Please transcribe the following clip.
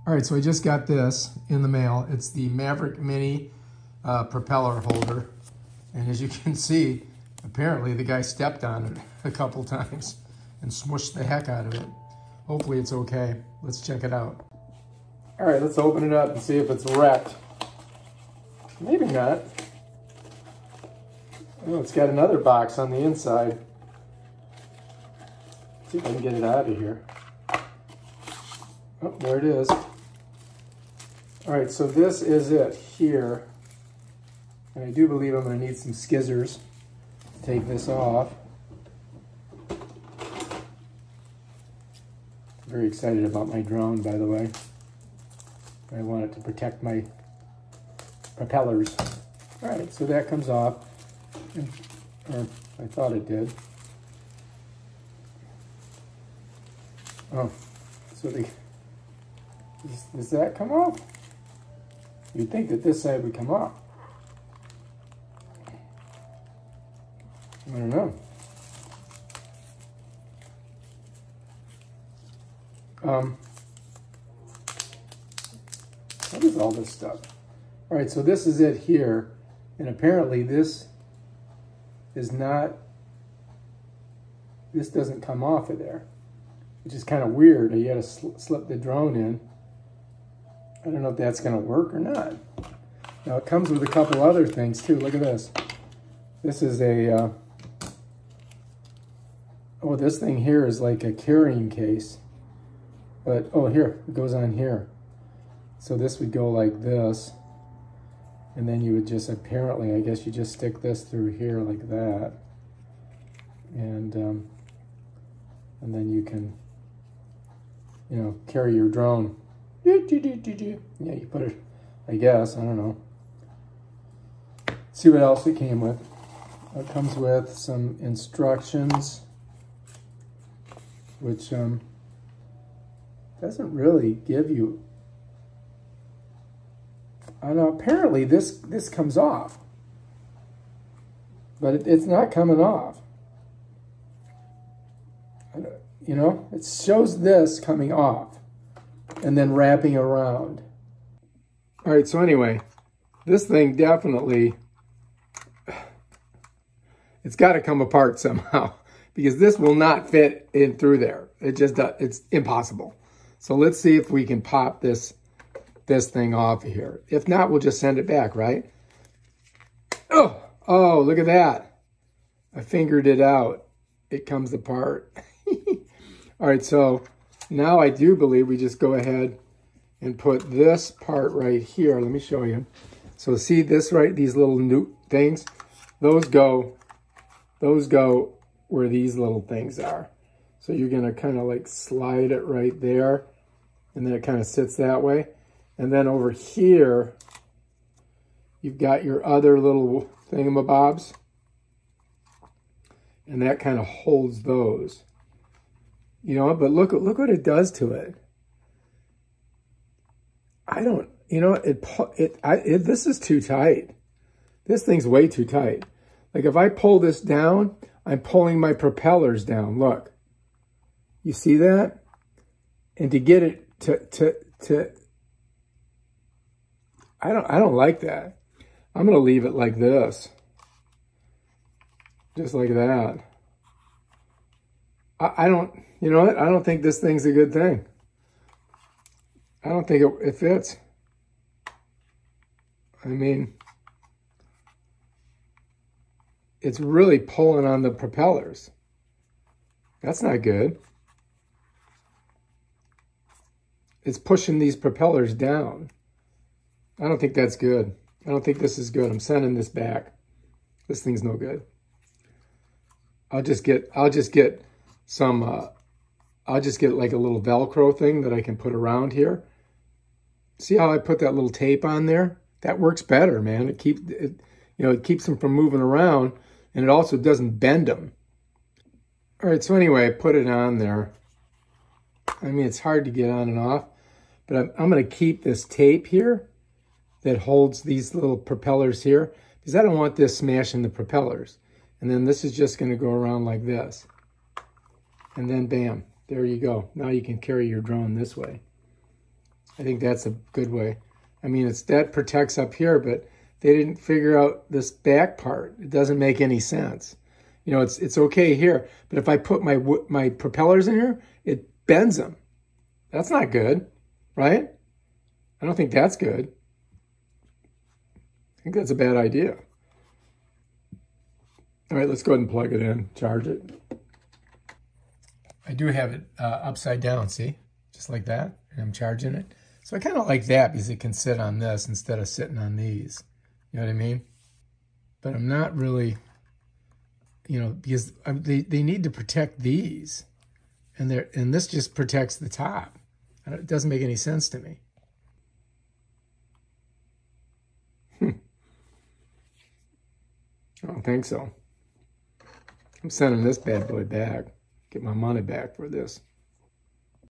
All right, so I just got this in the mail. It's the Maverick Mini propeller holder. And as you can see, apparently the guy stepped on it a couple times and smushed the heck out of it. Hopefully it's okay. Let's check it out. All right, let's open it up and see if it's wrecked. Maybe not. Oh, it's got another box on the inside. Let's see if I can get it out of here. Oh, there it is. All right, so this is it here. And I do believe I'm going to need some skizzers to take this off. Very excited about my drone, by the way. I want it to protect my propellers. All right, so that comes off. Or I thought it did. Oh, so does that come off? You'd think that this side would come off. I don't know. What is all this stuff? All right, so this is it here. And apparently this is not, this doesn't come off of there, which is kind of weird. You got to slip the drone in. I don't know if that's going to work or not. Now it comes with a couple other things too. Look at this. This is a, oh, this thing here is like a carrying case. But, oh, here, it goes on here. So this would go like this. And then you would just, apparently, I guess you just stick this through here like that. And then you can, you know, carry your drone. Yeah, you put it, I guess, I don't know. See what else it came with. It comes with some instructions, which doesn't really give you, I don't know, apparently this comes off, but it's not coming off. You know, it shows this coming off and then wrapping around. All right, so anyway, this thing definitely, it's got to come apart somehow because this will not fit in through there. It just does, it's impossible. So let's see if we can pop this thing off here. If not, we'll just send it back, right? Oh, look at that. I fingered it out. It comes apart. All right, so now I do believe we just go ahead and put this part right here. Let me show you. So see this, right? These little new things, those go where these little things are. So you're gonna kind of like slide it right there, and then it kind of sits that way. And then over here, you've got your other little thingamabobs, and that kind of holds those. You know, but look what it does to it. I don't, you know, this is too tight. This thing's way too tight. Like if I pull this down, I'm pulling my propellers down. Look, you see that? And to get it to I don't like that. I'm gonna leave it like this, just like that. I don't, you know what? I don't think this thing's a good thing. I don't think it fits. I mean, it's really pulling on the propellers. That's not good. It's pushing these propellers down. I don't think that's good. I don't think this is good. I'm sending this back. This thing's no good. I'll just get some, I'll just get like a little Velcro thing that I can put around here. See how I put that little tape on there? That works better, man. It keeps, you know, it keeps them from moving around, and it also doesn't bend them. All right, so anyway, I put it on there. I mean, it's hard to get on and off, but I'm going to keep this tape here that holds these little propellers here, because I don't want this smashing the propellers. And then this is just going to go around like this. And then bam, there you go. Now you can carry your drone this way. I think that's a good way. I mean, that protects up here, but they didn't figure out this back part. It doesn't make any sense. You know, it's okay here, but if I put my propellers in here, it bends them. That's not good, right? I don't think that's good. I think that's a bad idea. All right, let's go ahead and plug it in, charge it. I do have it upside down, see? Just like that, and I'm charging it. So I kind of like that because it can sit on this instead of sitting on these. You know what I mean? But I'm not really, you know, because they need to protect these. And this just protects the top. It doesn't make any sense to me. I don't think so. I'm sending this bad boy back. Get my money back for this.